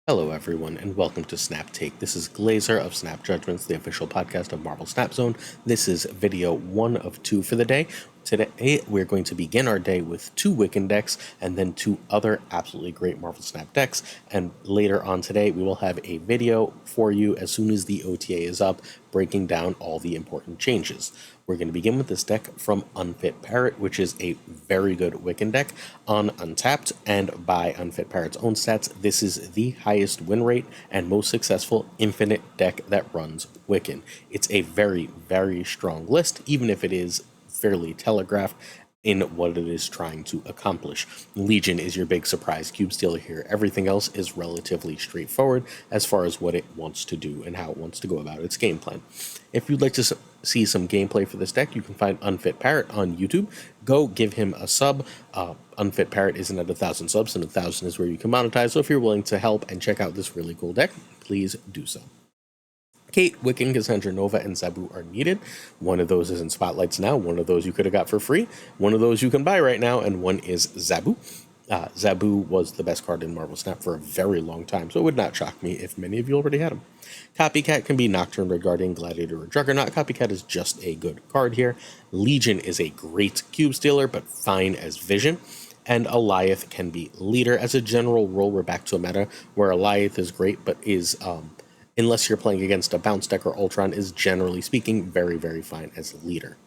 Hello, everyone, and welcome to Snap Take. This is Glazer of Snap Judgments, the official podcast of Marvel Snap Zone. This is video 1 of 2 for the day. Today, we're going to begin our day with 2 Wiccan decks and then 2 other absolutely great Marvel Snap decks. And later on today, we will have a video for you as soon as the OTA is up, breaking down all the important changes. We're going to begin with this deck from Unfit Parrot, which is a very good Wiccan deck on Untapped, and by Unfit Parrot's own stats, this is the highest win rate and most successful infinite deck that runs Wiccan. It's a very, very strong list, even if it is fairly telegraphed in what it is trying to accomplish. Legion is your big surprise cube stealer here. Everything else is relatively straightforward as far as what it wants to do and how it wants to go about its game plan. If you'd like to see some gameplay for this deck, you can find Unfit Parrot on YouTube. Go give him a sub. Unfit Parrot isn't at 1,000 subs, and 1,000 is where you can monetize. So if you're willing to help and check out this really cool deck, please do so. Kate, Wiccan, Cassandra Nova, and Zabu are needed. One of those is in Spotlights now. One of those you could have got for free. One of those you can buy right now, and one is Zabu. Zabu was the best card in Marvel Snap for a very long time, so it would not shock me if many of you already had him. Copycat can be Nocturne, Red Guardian, Gladiator, or Juggernaut. Copycat is just a good card here. Legion is a great cube stealer, but fine as Vision. And Alioth can be Leader. As a general rule, we're back to a meta where Alioth is great, but is unless you're playing against a bounce deck or Ultron, is generally speaking very, very fine as a leader.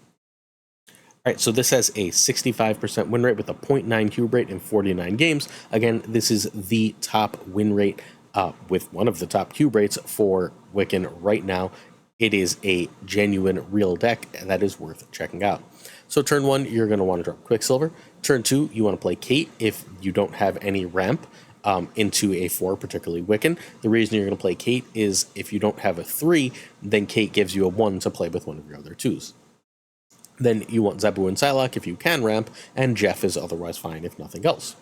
Alright, so this has a 65% win rate with a 0.9 cube rate in 49 games. Again, this is the top win rate with one of the top cube rates for Wiccan right now. It is a genuine, real deck that is worth checking out. So turn 1, you're going to want to drop Quicksilver. Turn 2, you want to play Kate if you don't have any ramp into a 4, particularly Wiccan. The reason you're going to play Kate is if you don't have a 3, then Kate gives you a 1 to play with one of your other 2s. Then you want Zabu and Psylocke if you can ramp, and Jeff is otherwise fine if nothing else.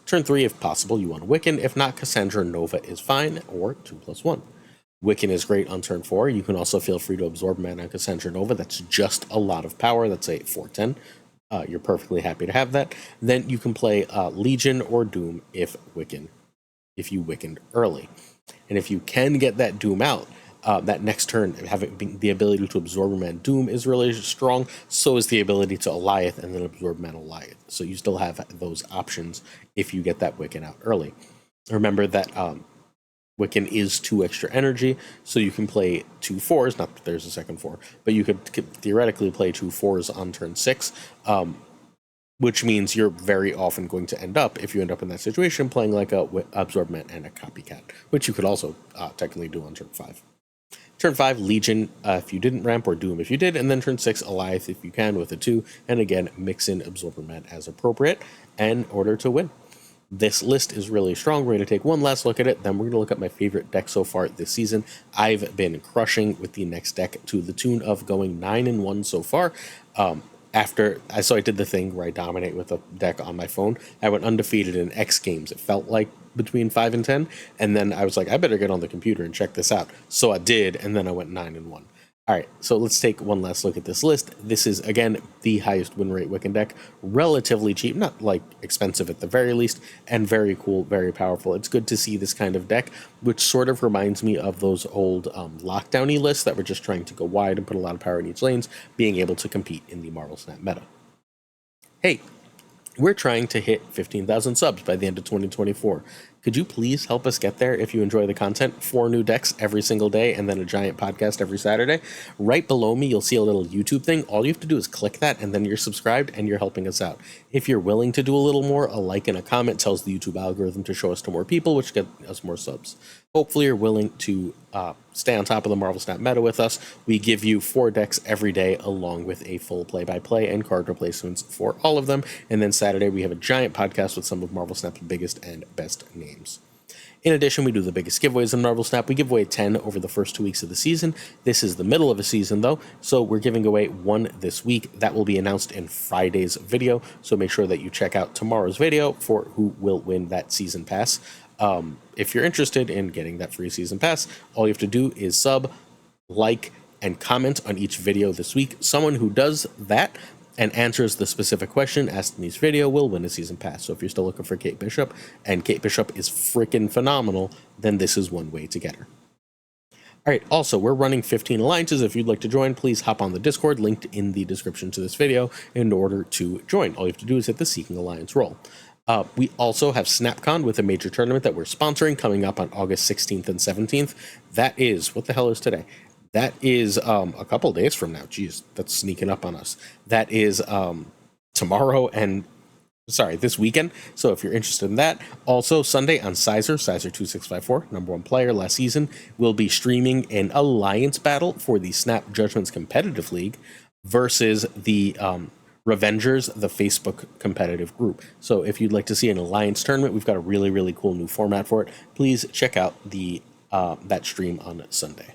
Turn 3, if possible, you want a Wiccan. If not, Cassandra Nova is fine, or 2+1. Wiccan is great on turn 4. You can also feel free to absorb mana on Cassandra Nova. That's just a lot of power. That's a 4/10. You're perfectly happy to have that. Then you can play Legion or Doom if you Wiccaned early. And if you can get that Doom out, that next turn, having the ability to absorb mana Doom is really strong. So is the ability to Alioth and then absorb mana Alioth. So you still have those options if you get that Wiccan out early. Remember that Wiccan is 2 extra energy, so you can play 2 4s, not that there's a second 4, but you could theoretically play 2 4s on turn 6, which means you're very often going to end up, if you end up in that situation, playing like a Absorbment and a Copycat, which you could also technically do on turn 5. Turn 5, Legion if you didn't ramp, or Doom if you did, and then turn 6, Alioth if you can with a 2, and again, mix in Absorbment as appropriate in order to win. This list is really strong. We're going to take one last look at it, then we're going to look at my favorite deck so far this season. I've been crushing with the next deck to the tune of going 9-1 so far. I did the thing where I dominate with a deck on my phone. I went undefeated in X Games. It felt like between 5 and 10, and then I was like, I better get on the computer and check this out. So I did, and then I went 9-1. All right, so let's take one last look at this list. This is, again, the highest win rate Wiccan deck. Relatively cheap, not like expensive at the very least, and very cool, very powerful. It's good to see this kind of deck, which sort of reminds me of those old lockdown-y lists that were just trying to go wide and put a lot of power in each lanes, being able to compete in the Marvel Snap meta. Hey, we're trying to hit 15,000 subs by the end of 2024. Could you please help us get there if you enjoy the content? 4 new decks every single day, and then a giant podcast every Saturday. Right below me, you'll see a little YouTube thing. All you have to do is click that, and then you're subscribed, and you're helping us out. If you're willing to do a little more, a like and a comment tells the YouTube algorithm to show us to more people, which get us more subs. Hopefully you're willing to stay on top of the Marvel Snap meta with us. We give you 4 decks every day, along with a full play-by-play and card replacements for all of them. And then Saturday, we have a giant podcast with some of Marvel Snap's biggest and best names. In addition, we do the biggest giveaways in Marvel Snap. We give away 10 over the first 2 weeks of the season. This is the middle of a season, though, so we're giving away 1 this week. That will be announced in Friday's video, so make sure that you check out tomorrow's video for who will win that season pass. If you're interested in getting that free season pass, all you have to do is sub, like, and comment on each video this week. Someone who does that and answers the specific question asked in each video will win a season pass. So if you're still looking for Kate Bishop, and Kate Bishop is freaking phenomenal, then this is one way to get her. All right, also, we're running 15 alliances. If you'd like to join, please hop on the Discord, linked in the description to this video, in order to join. All you have to do is hit the Seeking Alliance role. We also have SnapCon with a major tournament that we're sponsoring coming up on August 16th and 17th. That is, what the hell is today? That is a couple days from now. Jeez, that's sneaking up on us. That is tomorrow and... Sorry, this weekend. So if you're interested in that, also Sunday on Sizer2654, #1 player last season, will be streaming an alliance battle for the Snap Judgments Competitive League versus the Revengers, the Facebook competitive group. So if you'd like to see an alliance tournament, we've got a really, really cool new format for it. Please check out the that stream on Sunday.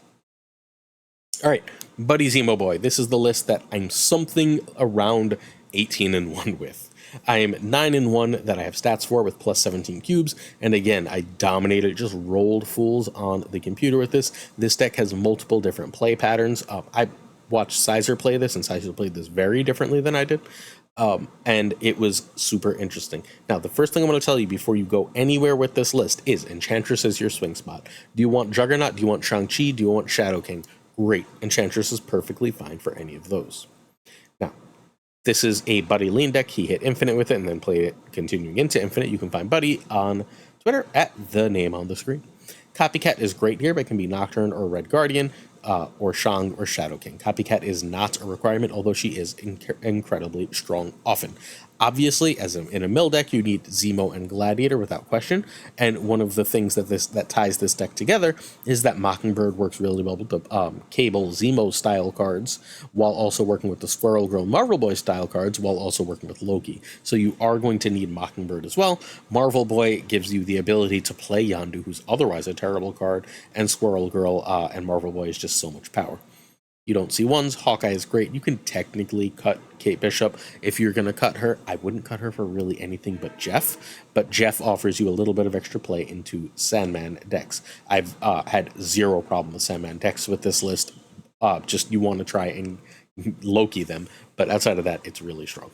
All right, Buddy Zemo Boy. This is the list that I'm something around 18-1 with. I am 9-1 that I have stats for with plus 17 cubes, and again, I dominated, just rolled fools on the computer with this. This deck has multiple different play patterns. I watched Sizer play this, and Sizer played this very differently than I did, and it was super interesting. Now, the first thing I'm going to tell you before you go anywhere with this list is Enchantress is your swing spot. Do you want Juggernaut? Do you want Shang-Chi? Do you want Shadow King? Great. Enchantress is perfectly fine for any of those. Now, this is a Buddy lean deck. He hit Infinite with it and then played it continuing into Infinite. You can find Buddy on Twitter at the name on the screen. Copycat is great here, but it can be Nocturne or Red Guardian, or Shang or Shadow King. Copycat is not a requirement, although she is incredibly strong often. Obviously, as in a mill deck, you need Zemo and Gladiator without question, and one of the things that ties this deck together is that Mockingbird works really well with the Cable Zemo style cards, while also working with the Squirrel Girl Marvel Boy style cards, while also working with Loki. So you are going to need Mockingbird as well. Marvel Boy gives you the ability to play Yondu, who's otherwise a terrible card, and Squirrel Girl and Marvel Boy is just so much power. You don't see ones. Hawkeye is great. You can technically cut Kate Bishop. If you're going to cut her, I wouldn't cut her for really anything but Jeff. But Jeff offers you a little bit of extra play into Sandman decks. I've had zero problem with Sandman decks with this list. Just you want to try and Loki them. But outside of that, it's really strong.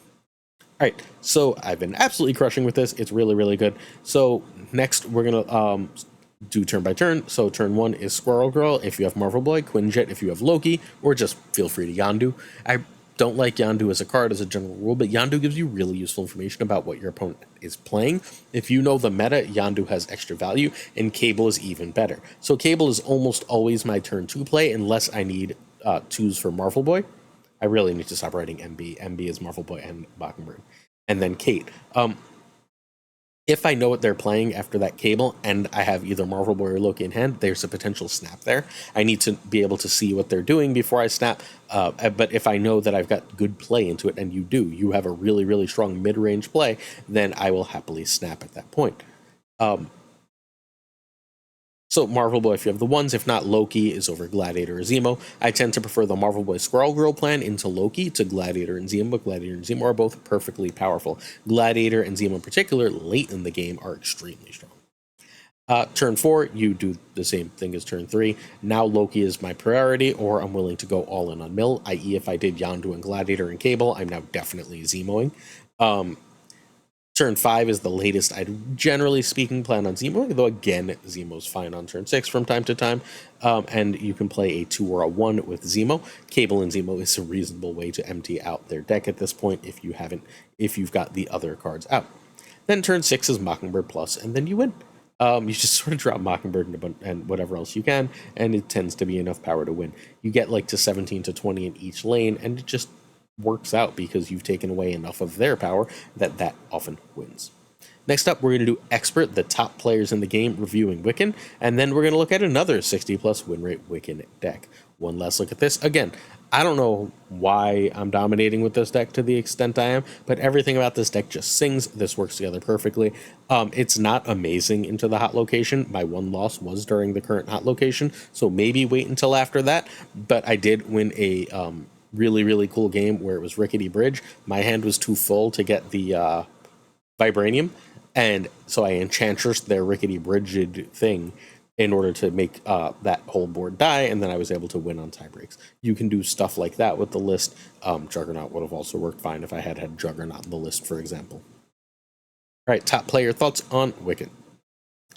All right, so I've been absolutely crushing with this. It's really, really good. So next, we're going to... do turn by turn. So turn 1 is Squirrel Girl if you have Marvel Boy, Quinjet if you have Loki, or just feel free to Yondu. I don't like Yondu as a card as a general rule, but Yondu gives you really useful information about what your opponent is playing. If you know the meta, Yondu has extra value, and Cable is even better. So Cable is almost always my turn 2 play unless I need 2s for Marvel Boy. I really need to stop writing MB. MB is Marvel Boy and Mockingbird. And then Kate. If I know what they're playing after that Cable and I have either Marvel Boy or Loki in hand, there's a potential snap there. I need to be able to see what they're doing before I snap. But if I know that I've got good play into it, and you have a really, really strong mid-range play, then I will happily snap at that point. So Marvel Boy if you have the ones, if not, Loki is over Gladiator or Zemo. I tend to prefer the Marvel Boy Squirrel Girl plan into Loki to Gladiator and Zemo. Gladiator and Zemo are both perfectly powerful. Gladiator and Zemo in particular, late in the game, are extremely strong. Turn 4, you do the same thing as turn 3. Now Loki is my priority, or I'm willing to go all in on mill, i.e. if I did Yondu and Gladiator and Cable, I'm now definitely Zemoing. Turn 5 is the latest I'd generally speaking plan on Zemo, though again, Zemo's fine on turn 6 from time to time. And you can play a 2 or a 1 with Zemo. Cable and Zemo is a reasonable way to empty out their deck at this point if you've got the other cards out. Then turn 6 is Mockingbird Plus, and then you win. You just sort of drop Mockingbird and whatever else you can, and it tends to be enough power to win. You get like to 17 to 20 in each lane, and it just works out because you've taken away enough of their power that often wins. Next up, we're going to do Expert, the top players in the game, reviewing Wiccan, and then we're going to look at another 60+ win rate Wiccan deck. One last look at this. Again, I don't know why I'm dominating with this deck to the extent I am, but everything about this deck just sings. This works together perfectly. It's not amazing into the hot location. My one loss was during the current hot location, so maybe wait until after that, but I did win a really, really cool game where it was Rickety Bridge. My hand was too full to get the Vibranium, and so I Enchantressed their Rickety Bridged thing in order to make that whole board die, and then I was able to win on tie breaks. You can do stuff like that with the list. Juggernaut would have also worked fine if I had Juggernaut in the list, for example. All right, top player thoughts on Wiccan.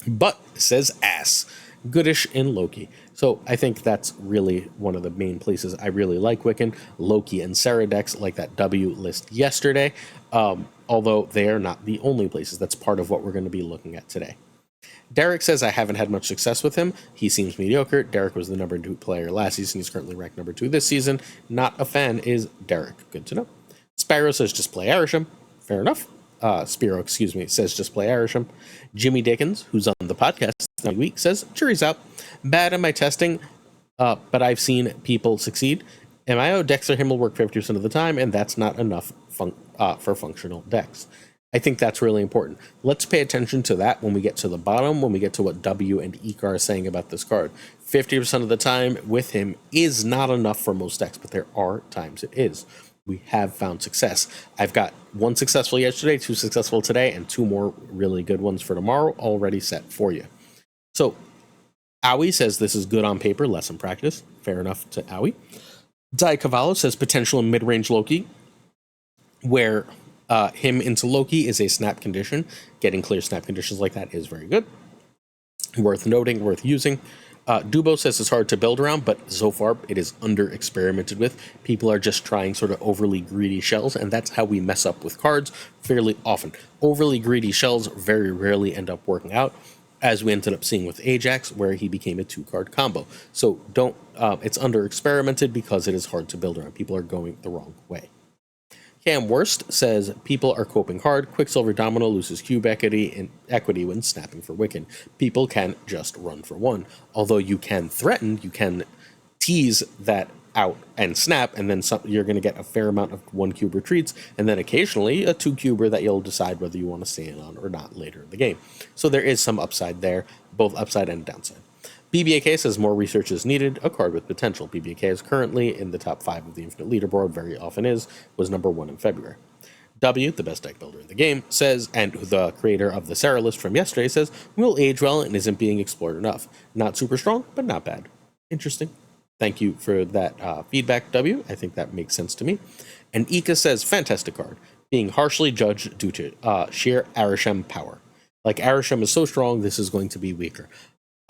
But says ass. Goodish in Loki. So I think that's really one of the main places I really like Wiccan. Loki and Sarah decks, like that W list yesterday. Although they are not the only places. That's part of what we're going to be looking at today. Derek says, I haven't had much success with him. He seems mediocre. Derek was the number 2 player last season. He's currently ranked number 2 this season. Not a fan is Derek. Good to know. Spyro says, just play arishem. Fair enough. Spiro, says just play arishem. Jimmy Dickens, who's on the podcast every week, says, jury's out. Bad at my testing, but I've seen people succeed. MIO, Dexter Him will work 50% of the time, and that's not enough for functional decks. I think that's really important. Let's pay attention to that when we get to the bottom, when we get to what W and Ikar are saying about this card. 50% of the time with him is not enough for most decks, but there are times it is. We have found success. I've got 1 successful yesterday, 2 successful today, and 2 more really good ones for tomorrow already set for you. So, Owie says this is good on paper, less in practice. Fair enough to Owie. Dai Cavallo says potential in mid-range Loki, where him into Loki is a snap condition. Getting clear snap conditions like that is very good. Worth noting, worth using. Dubo says it's hard to build around, but so far it is under-experimented with. People are just trying sort of overly greedy shells, and that's how we mess up with cards fairly often. Overly greedy shells very rarely end up working out, as we ended up seeing with Ajax, where he became a 2-card combo. So don't, it's under-experimented because it is hard to build around. People are going the wrong way. Cam Worst says, people are coping hard. Quicksilver Domino loses cube equity when snapping for Wiccan. People can just run for 1. Although you can threaten, you can tease that out and snap, and then you're going to get a fair amount of 1-cube retreats, and then occasionally a 2-cuber that you'll decide whether you want to stay in on or not later in the game. So there is some upside there, both upside and downside. BBAK says more research is needed, a card with potential. BBAK is currently in the top 5 of the Infinite Leaderboard, very often was number 1 in February. W, the best deck builder in the game, says, and the creator of the Sarah list from yesterday says, will age well and isn't being explored enough. Not super strong, but not bad. Interesting. Thank you for that feedback, W. I think that makes sense to me. And Ika says, fantastic card, being harshly judged due to sheer arishem power. Like, arishem is so strong, this is going to be weaker.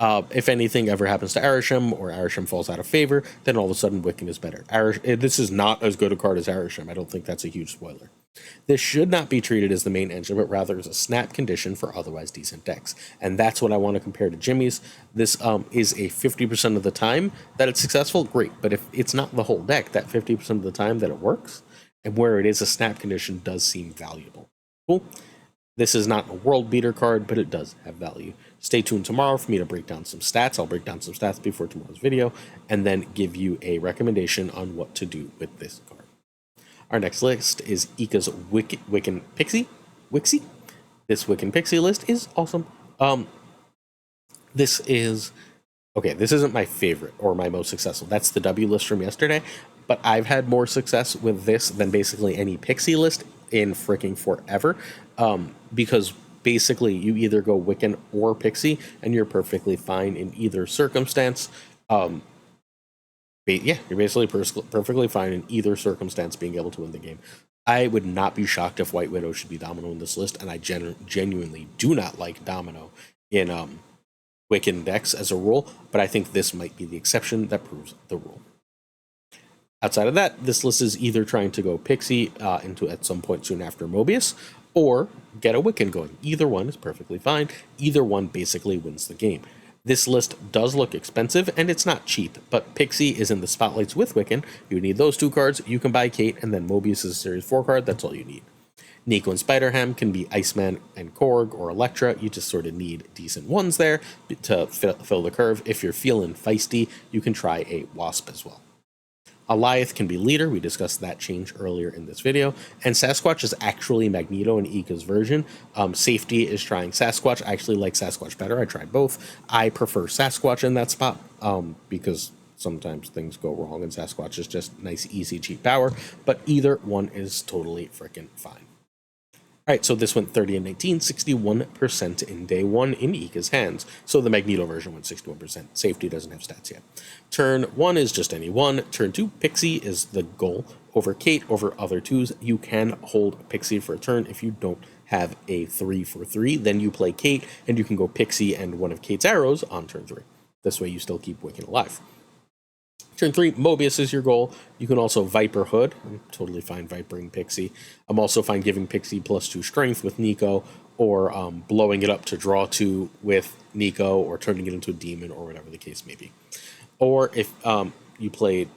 If anything ever happens to arishem, or arishem falls out of favor, then all of a sudden Wiccan is better. This is not as good a card as arishem. I don't think that's a huge spoiler. This should not be treated as the main engine, but rather as a snap condition for otherwise decent decks. And that's what I want to compare to Jimmy's. This is a 50% of the time that it's successful, great. But if it's not the whole deck, that 50% of the time that it works, and where it is a snap condition does seem valuable. Cool. This is not a world beater card, but it does have value. Stay tuned tomorrow for me to break down some stats. I'll break down some stats before tomorrow's video, and then give you a recommendation on what to do with this card. Our next list is Ika's Wiccan Pixie. Wixie. This Wiccan Pixie list is awesome. This isn't my favorite or my most successful. That's the W list from yesterday, but I've had more success with this than basically any Pixie list in freaking forever, because basically you either go Wiccan or Pixie and you're perfectly fine in either circumstance. You're basically perfectly fine in either circumstance being able to win the game. I would not be shocked if White Widow should be Domino in this list, and I genuinely do not like Domino in Wiccan decks as a rule, but I think this might be the exception that proves the rule. Outside of that, this list is either trying to go Pixie into at some point soon after Mobius, or get a Wiccan going. Either one is perfectly fine. Either one basically wins the game. This list does look expensive, and it's not cheap, but Pixie is in the spotlights with Wiccan. You need those 2 cards. You can buy Kate, and then Mobius is a Series 4 card. That's all you need. Nico and Spider-Ham can be Iceman and Korg or Elektra. You just sort of need decent ones there to fill the curve. If you're feeling feisty, you can try a Wasp as well. Alioth can be leader. We discussed that change earlier in this video. And Sasquatch is actually Magneto in Ika's version. Safety is trying Sasquatch. I actually like Sasquatch better. I tried both. I prefer Sasquatch in that spot because sometimes things go wrong and Sasquatch is just nice, easy, cheap power. But either one is totally freaking fine. All right, so this went 30 and 19, 61% in day one in Ika's hands. So the Magneto version went 61%. Safety doesn't have stats yet. Turn 1 is just any one. Turn 2, Pixie is the goal. Over Kate, over other 2s, you can hold Pixie for a turn. If you don't have a 3 for 3, then you play Kate, and you can go Pixie and one of Kate's arrows on turn 3. This way you still keep Wiccan alive. Turn 3, Mobius is your goal. You can also Viper Hood. I'm totally fine Vipering Pixie. I'm also fine giving Pixie +2 strength with Nico, or blowing it up to draw 2 with Nico, or turning it into a demon, or whatever the case may be. Or if you played,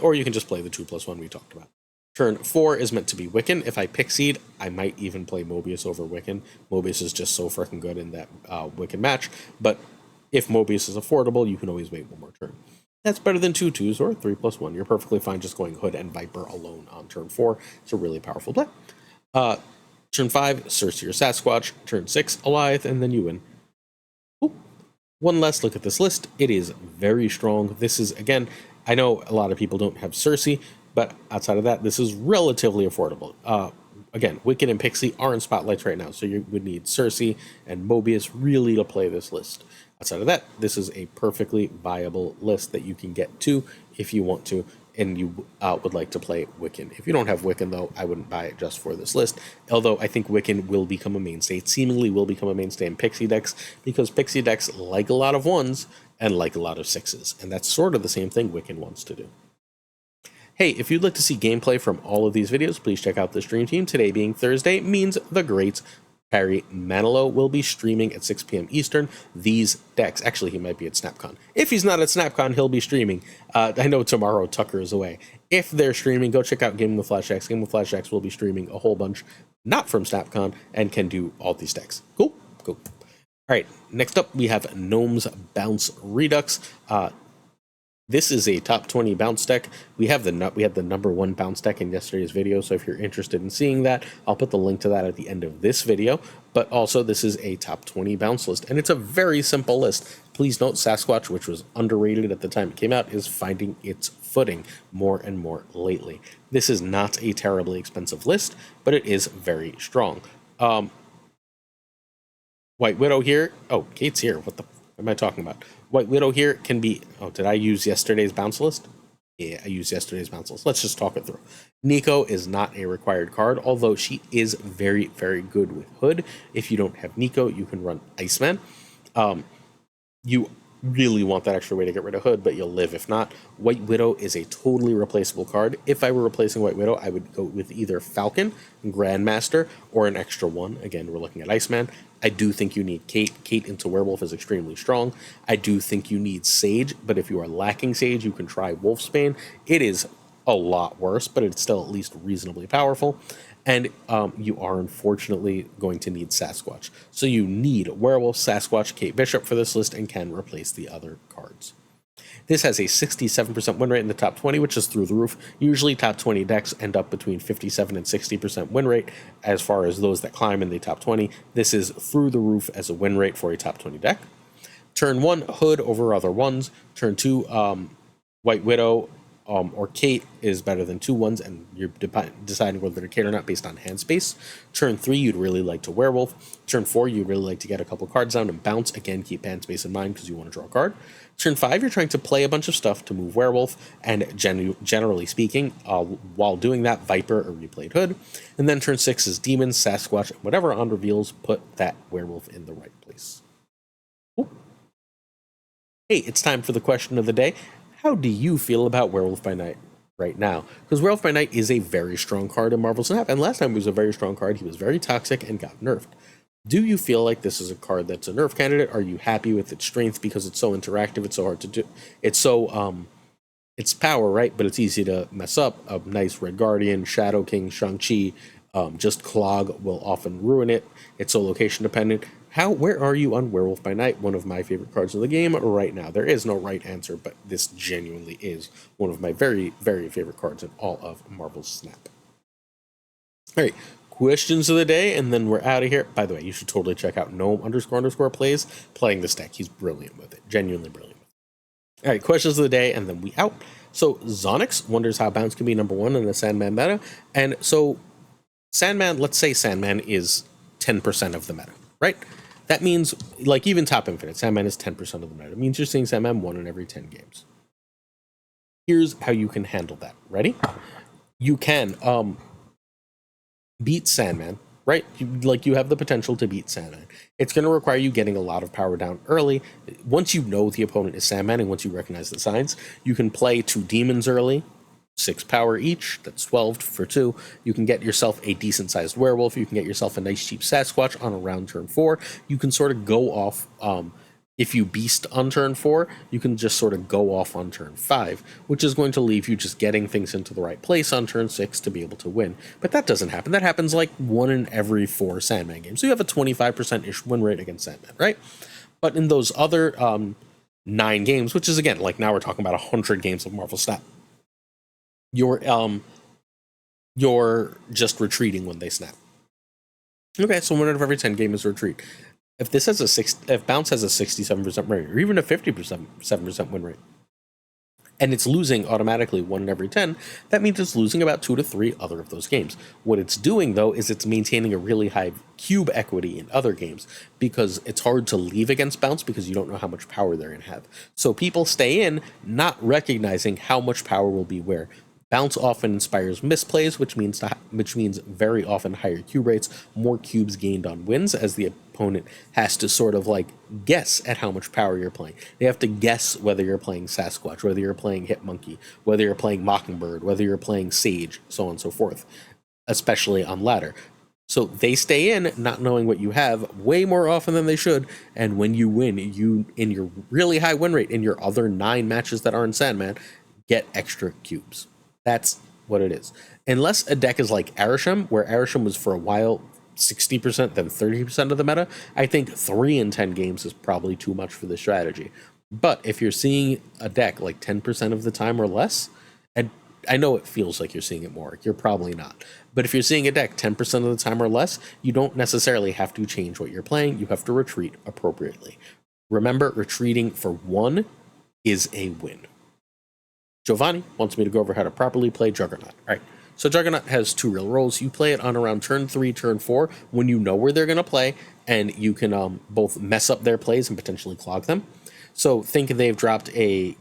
or you can just play the 2+1 we talked about. Turn 4 is meant to be Wiccan. If I Pixied, I might even play Mobius over Wiccan. Mobius is just so freaking good in that Wiccan match. But if Mobius is affordable, you can always wait one more turn. That's better than 2 2s or 3+1. You're perfectly fine just going Hood and Viper alone on turn 4. It's a really powerful play. Turn 5, Cersei or Sasquatch. Turn 6, Alioth, and then you win. Ooh. One last look at this list. It is very strong. This is, again, I know a lot of people don't have Cersei, but outside of that, this is relatively affordable. Again, Wiccan and Pixie are in spotlights right now, so you would need Cersei and Mobius really to play this list. Outside of that, this is a perfectly viable list that you can get to if you want to, and you would like to play Wiccan. If you don't have Wiccan, though, I wouldn't buy it just for this list, although I think Wiccan will become a mainstay. It seemingly will become a mainstay in Pixie decks, because Pixie decks like a lot of 1s and like a lot of 6s, and that's sort of the same thing Wiccan wants to do. Hey, if you'd like to see gameplay from all of these videos, please check out the stream team. Today being Thursday means the great Parry Manilow will be streaming at 6 p.m. Eastern. These decks, actually he might be at SnapCon. If he's not at SnapCon, he'll be streaming. I know tomorrow Tuccrr is away. If they're streaming, go check out GamingwithFlashX. GamingwithFlashX will be streaming a whole bunch, not from SnapCon, and can do all these decks. Cool? Cool. All right, next up we have Gnome's Bounce Redux. This is a top 20 bounce deck. We had the number 1 bounce deck in yesterday's video, so if you're interested in seeing that, I'll put the link to that at the end of this video. But also, this is a top 20 bounce list, and it's a very simple list. Please note, Sasquatch, which was underrated at the time it came out, is finding its footing more and more lately. This is not a terribly expensive list, but it is very strong. White Widow here. Oh, Kate's here. What the am I talking about? White Widow here can be... Oh, did I use yesterday's bounce list? Yeah, I used yesterday's bounce list. Let's just talk it through. Nico is not a required card, although she is very, very good with Hood. If you don't have Nico, you can run Iceman. You really want that extra way to get rid of Hood, but you'll live if not. White Widow is a totally replaceable card. If I were replacing White Widow, I would go with either Falcon, Grandmaster, or an extra one. Again, we're looking at Iceman. I do think you need Kate. Kate into Werewolf is extremely strong. I do think you need Sage, but if you are lacking Sage, you can try Wolfsbane. It is a lot worse, but it's still at least reasonably powerful. And you are unfortunately going to need Sasquatch. So you need Werewolf, Sasquatch, Kate Bishop for this list and can replace the other cards. This has a 67% win rate in the top 20, which is through the roof. Usually top 20 decks end up between 57 and 60% win rate as far as those that climb in the top 20. This is through the roof as a win rate for a top 20 deck. Turn 1, Hood over other 1s. Turn 2, White Widow or Kate is better than 2 1s, and you're deciding whether to Kate or not based on hand space. Turn 3, you'd really like to Werewolf. Turn 4, you'd really like to get a couple cards down and bounce. Again, keep hand space in mind because you want to draw a card. Turn 5, you're trying to play a bunch of stuff to move Werewolf, and generally speaking, while doing that, Viper or replayed Hood. And then turn 6 is Demon, Sasquatch, whatever on reveals, put that Werewolf in the right place. Ooh. Hey, it's time for the question of the day. How do you feel about Werewolf by Night right now? Because Werewolf by Night is a very strong card in Marvel Snap, and last time he was a very strong card. He was very toxic and got nerfed. Do you feel like this is a card that's a nerf candidate? Are you happy with its strength because it's so interactive, it's so hard to do? It's so, it's power, right? But it's easy to mess up. A nice Red Guardian, Shadow King, Shang-Chi, just Clog will often ruin it. It's so location dependent. Where are you on Werewolf by Night? One of my favorite cards in the game right now. There is no right answer, but this genuinely is one of my very, very favorite cards in all of Marvel Snap. All right, questions of the day, and then we're out of here. By the way, you should totally check out gnome__plays playing this deck. He's brilliant with it, genuinely brilliant with it. All right, questions of the day, and then we out. So Zonix wonders how Bounce can be number 1 in the Sandman meta, and so Sandman, let's say Sandman is 10% of the meta, right? That means, like, even top infinite, Sandman is 10% of the meta. It means you're seeing Sandman 1 in every 10 games. Here's how you can handle that. Ready? You can beat Sandman, right? You have the potential to beat Sandman. It's going to require you getting a lot of power down early. Once you know the opponent is Sandman and once you recognize the signs, you can play 2 demons early, 6 power each. That's 12 for 2. You can get yourself a decent-sized werewolf. You can get yourself a nice cheap Sasquatch on around turn 4. You can sort of go off. If you beast on turn 4, you can just sort of go off on turn 5, which is going to leave you just getting things into the right place on turn 6 to be able to win. But that doesn't happen. That happens like 1 in every 4 Sandman games. So you have a 25%-ish win rate against Sandman, right? But in those other 9 games, which is, again, like now we're talking about 100 games of Marvel Snap, you're just retreating when they snap. Okay, so 1 out of every 10 games is retreat. If this has if Bounce has a 67% rate, or even a 57% win rate, and it's losing automatically 1 in every 10, that means it's losing about 2 to 3 other of those games. What it's doing, though, is it's maintaining a really high cube equity in other games, because it's hard to leave against Bounce because you don't know how much power they're going to have. So people stay in, not recognizing how much power will be where. Bounce often inspires misplays, which means very often higher cube rates, more cubes gained on wins, as the opponent has to sort of like guess at how much power you're playing. They have to guess whether you're playing Sasquatch, whether you're playing Hitmonkey, whether you're playing Mockingbird, whether you're playing Sage, so on and so forth, especially on ladder. So they stay in, not knowing what you have, way more often than they should, and when you win, you, in your really high win rate, in your other 9 matches that aren't Sandman, get extra cubes. That's what it is. Unless a deck is like Arishem, where Arishem was for a while 60%, then 30% of the meta, I think 3 in 10 games is probably too much for this strategy. But if you're seeing a deck like 10% of the time or less, and I know it feels like you're seeing it more, you're probably not. But if you're seeing a deck 10% of the time or less, you don't necessarily have to change what you're playing. You have to retreat appropriately. Remember, retreating for 1 is a win. Giovanni wants me to go over how to properly play Juggernaut. All right, so Juggernaut has 2 real roles. You play it on around turn 3, turn 4, when you know where they're going to play, and you can both mess up their plays and potentially clog them. So think they've dropped a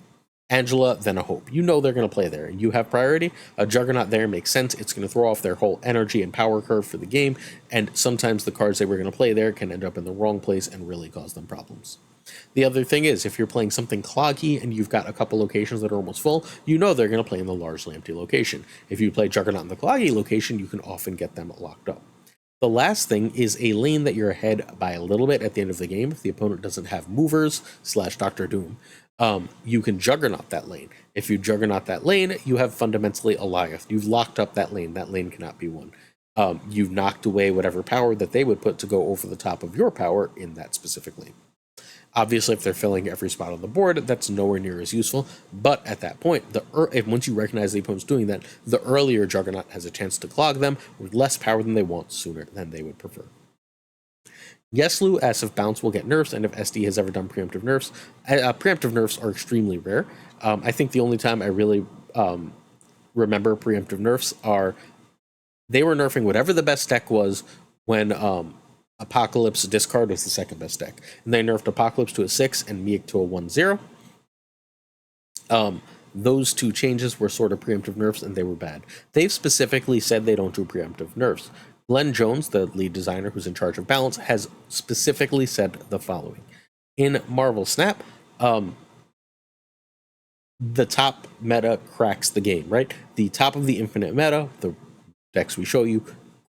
Angela, then a Hope. You know they're going to play there, and you have priority. A Juggernaut there makes sense. It's going to throw off their whole energy and power curve for the game, and sometimes the cards they were going to play there can end up in the wrong place and really cause them problems. The other thing is, if you're playing something cloggy and you've got a couple locations that are almost full, you know they're going to play in the largely empty location. If you play Juggernaut in the cloggy location, you can often get them locked up. The last thing is a lane that you're ahead by a little bit at the end of the game. If the opponent doesn't have movers / Dr. Doom, you can Juggernaut that lane. If you Juggernaut that lane, you have fundamentally Goliath. You've locked up that lane. That lane cannot be won. You've knocked away whatever power that they would put to go over the top of your power in that specific lane. Obviously, if they're filling every spot on the board, that's nowhere near as useful. But at that point, once you recognize the opponent's doing that, the earlier Juggernaut has a chance to clog them with less power than they want sooner than they would prefer. Yeslu asks if Bounce will get nerfs and if SD has ever done preemptive nerfs. Preemptive nerfs are extremely rare. I think the only time I really remember preemptive nerfs are they were nerfing whatever the best deck was when Apocalypse discard was the second best deck, and they nerfed Apocalypse to a 6 and Meek to a 1/0. Those 2 changes were sort of preemptive nerfs, and they were bad. They've specifically said they don't do preemptive nerfs. Glenn Jones, the lead designer who's in charge of balance, has specifically said the following: in Marvel Snap, the top meta cracks the game, right? The top of the infinite meta, the decks we show you,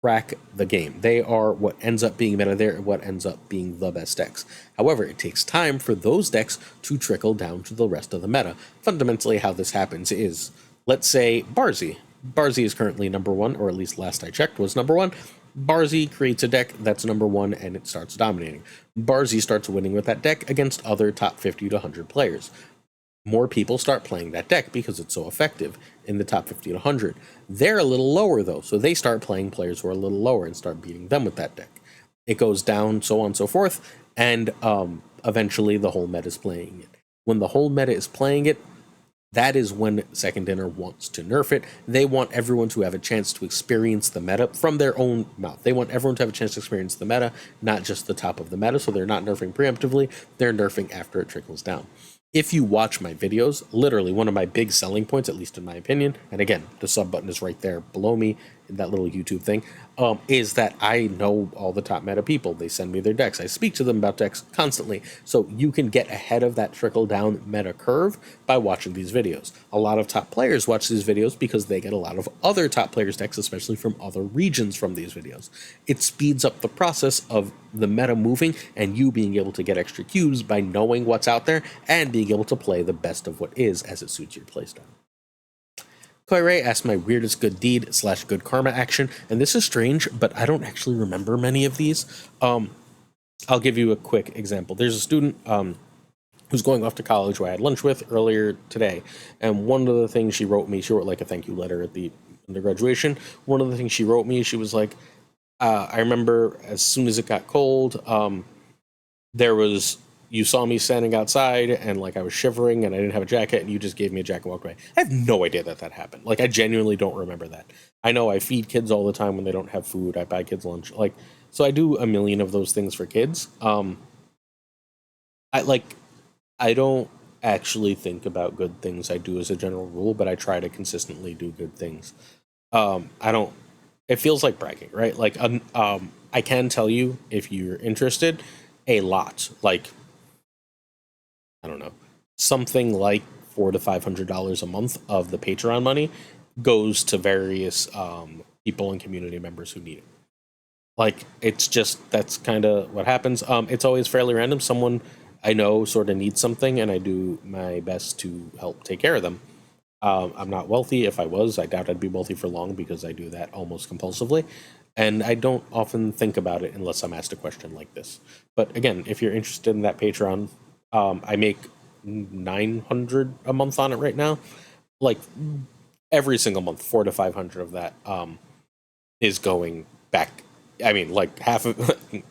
crack the game. They are what ends up being meta there and what ends up being the best decks. However, it takes time for those decks to trickle down to the rest of the meta. Fundamentally, how this happens is, let's say Barzy. Barzy is currently number 1, or at least last I checked was number 1. Barzy creates a deck that's number 1 and it starts dominating. Barzy starts winning with that deck against other top 50 to 100 players. More people start playing that deck because it's so effective in the top 50 to 100. They're a little lower, though, so they start playing players who are a little lower and start beating them with that deck. It goes down, so on and so forth, and eventually the whole meta is playing it. When the whole meta is playing it, That is when Second Dinner wants to nerf it. They want everyone to have a chance to experience the meta from their own mouth. They want everyone to have a chance to experience the meta, not just the top of the meta. So they're not nerfing preemptively, they're nerfing after it trickles down. If you watch my videos, literally one of my big selling points, at least in my opinion, and again, the sub button is right there below me, that little YouTube thing, is that I know all the top meta people. They send me their decks. I speak to them about decks constantly. So you can get ahead of that trickle down meta curve by watching these videos. A lot of top players watch these videos because they get a lot of other top players' decks, especially from other regions, from these videos. It speeds up the process of the meta moving and you being able to get extra cubes by knowing what's out there and being able to play the best of what is as it suits your playstyle. Koirei asked my weirdest good deed / good karma action, and this is strange, but I don't actually remember many of these. I'll give you a quick example. There's a student who's going off to college who I had lunch with earlier today, and one of the things she wrote me, she wrote like a thank you letter at the undergraduation. One of the things she wrote me, she was like, I remember as soon as it got cold, you saw me standing outside and like I was shivering and I didn't have a jacket and you just gave me a jacket and walked away. I have no idea that happened. Like, I genuinely don't remember that. I know I feed kids all the time when they don't have food. I buy kids lunch. Like, so I do a million of those things for kids. I don't actually think about good things I do as a general rule, but I try to consistently do good things. It feels like bragging, right? Like, I can tell you, if you're interested, a lot. Like, I don't know, something like $400 to $500 a month of the Patreon money goes to various people and community members who need it. Like, it's just, that's kind of what happens. It's always fairly random. Someone I know sort of needs something, and I do my best to help take care of them. I'm not wealthy. If I was, I doubt I'd be wealthy for long because I do that almost compulsively. And I don't often think about it unless I'm asked a question like this. But again, if you're interested in that Patreon, I make $900 a month on it right now. Like, every single month, $400 to $500 of that is going back. I mean, like, half of $400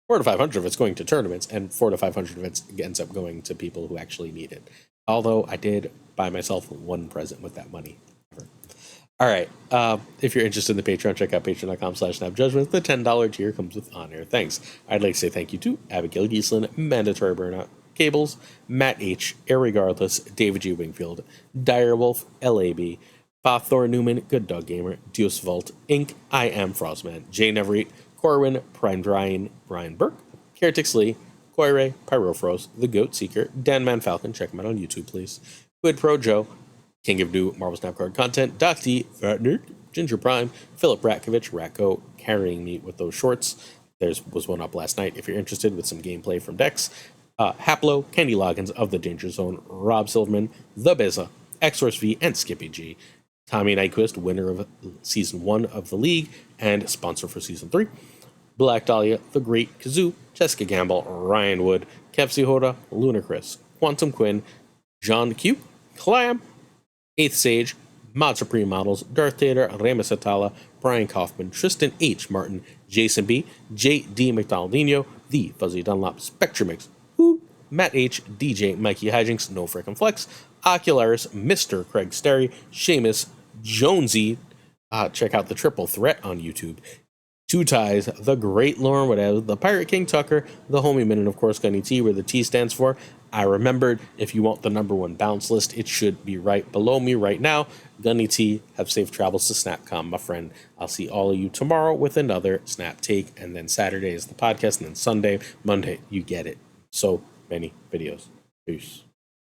to $500 of it's going to tournaments, and $400 to $500 of it ends up going to people who actually need it. Although I did buy myself one present with that money. All right. If you're interested in the Patreon, check out patreon.com/snapjudgments. The $10 tier comes with honor. Thanks. I'd like to say thank you to Abigail Giesland, Mandatory Burnout, Cables, Matt H, Irregardless, David G. Wingfield, Direwolf, LAB, FaThorNewman, Good Dog Gamer, Dios Vault, Inc., I Am Frostman, Jay Neverett, Corwin, Prime Ryan, Brian Burke, Caretix Lee, Koirei, Pyrofros, The Goat Seeker, Dan Man Falcon, check him out on YouTube, please, Quid Pro Joe, King of New Marvel Snap Card Content, Doc D, Fat Nerd, Ginger Prime, Philip Ratkovich, Ratko, carrying me with those shorts. There was one up last night if you're interested with some gameplay from decks. Haplo, Candy Loggins of the Danger Zone, Rob Silverman, The Beza, Xsource V, and Skippy G. Tommy Nyquist, winner of Season 1 of the League and sponsor for Season 3. Black Dahlia, The Great Kazoo, Jessica Gamble, Ryan Wood, Kevsey Hoda, Lunacris, Quantum Quinn, John Q, Clam, 8th Sage, Mod Supreme Models, Darth Tater, Remus Atala, Brian Kaufman, Tristan H. Martin, Jason B., J.D. McDonaldinho, The Fuzzy Dunlop, Spectrumix, Who, Matt H., DJ Mikey Hijinks, No Frickin' Flex, Ocularis, Mr. Craig Sterry, Seamus, Jonesy, check out the Triple Threat on YouTube, Two Ties, The Great Lauren Whatever, The Pirate King Tuccrr, The Homie Min, and of course Gunny T, where the T stands for. I remembered, if you want the #1 bounce list, it should be right below me right now. Gunny T, have safe travels to SnapCon, my friend. I'll see all of you tomorrow with another Snap Take, and then Saturday is the podcast, and then Sunday, Monday, you get it. So many videos. Peace.